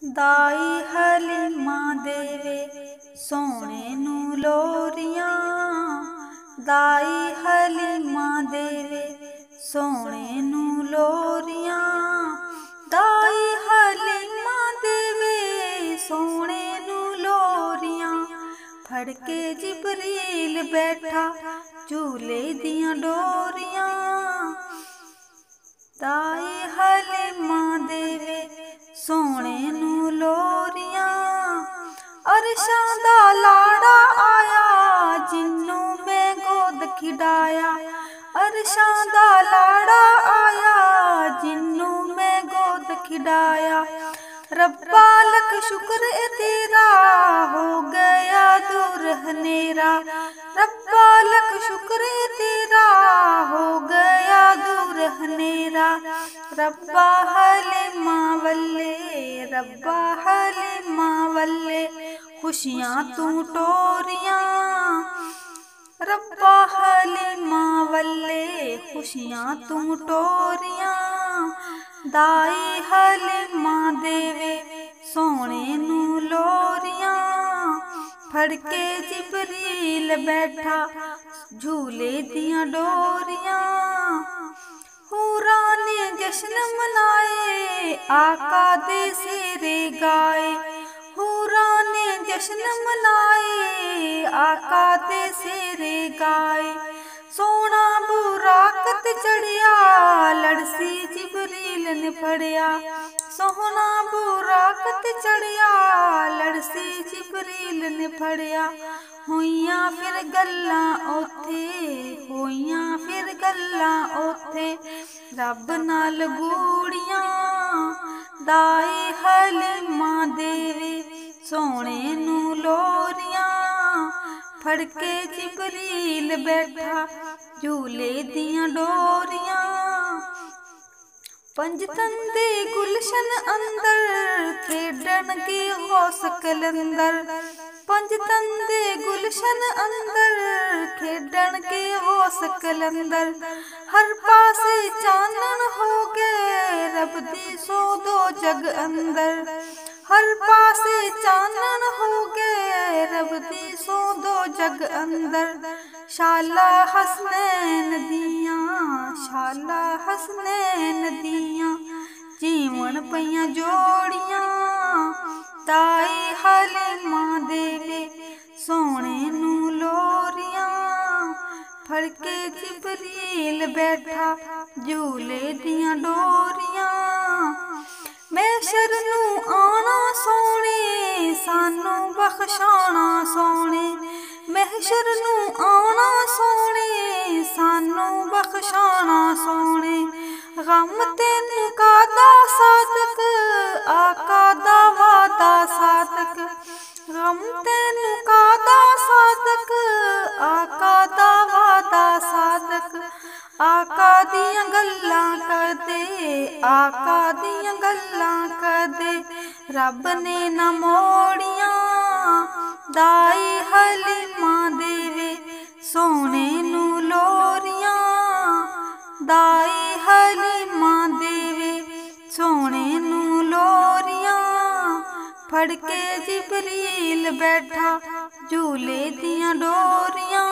दाई हलीमा देवे सोने नू लोरियां। दाई हलीमा देवे सोने नू लोरियां। दाई हलीमा देवे सोने नू लोरियां। फड़ के जिबरील बैठा झूले दियां डोरियां। दाई हलीमा देवे सोने नू लोरियां। अरशां दा लाड़ा आया जिन्नू मैं गोद खिडाया। अरशां दा लाड़ा आया जिन्नू मैं गोद खिडाया। रब्बा लख शुक्र ए तेरा हो गया दूर हनेरा। रब्बा लख शुक्र ए तेरा हो गया दूर हनेरा। रब्बा हलीमा वल्ले रब्बा हलीमा वल्ले खुशियां तू टोरियां। रब्बा हलीमा वल्ले खुशियां तू टोरियां। दाई हलीमा देवे सोने नू लोरियां। फड़ के जिबरील बैठा झूले दियां डोरियां। हूरां ने जश्न मनाए आका दे सिरे गाए। हूरां ने जश्न मनाए आका दे सिरे गाए। सोना बुराकत चढ़िया लड़सी जिबरील ने फड़िया। सोना बुराकत चढ़िया लड़सी जिबरील ने फड़िया। होइयां फिर गल्लां ओथे होइयां फिर गल्लां ओथे रब नाल गूड़ियां। दाई हलीमा देवे सोने नू लोरियां। फड़ के जिबरील बैठा झूले दियां डोरियां। पंजतन दे गुलशन अंदर खेडन के गौस कलंदर। पंजतन दे गुलशन अंदर खेडन के गौस कलंदर। हर पासे चानन हो गए रब दी सो दो जग अंदर। हर पासे चानन हो गए रब दी सो दो जग अंदर। शाला हसनैन दियां शाला हसनैन दियां जीवन पईयां जोड़ियां। दाई हलीमा देवे सोने नू लोरियां। फड़ के जिबरील बैठा झूले दियां डोरियां। महशर नू आना सोने सानू बख्शाना सोने। महशर नू आना सोने सानू बख्शाना सोने। गम तैनू कादा सादक आका दा वादा सादक। गम तैनू कादा सादक आका दा वादा सादक। आका दियां गल्लां करदे आका दियां गल्लां करदे रब ने ना मोड़ियां। दाई हलीमा देवे सोने नू लोरियां। दाई हलीमा देवे सोने नू लोरियां। फड़ के जिबरील बैठा झूले दियां डोरियां।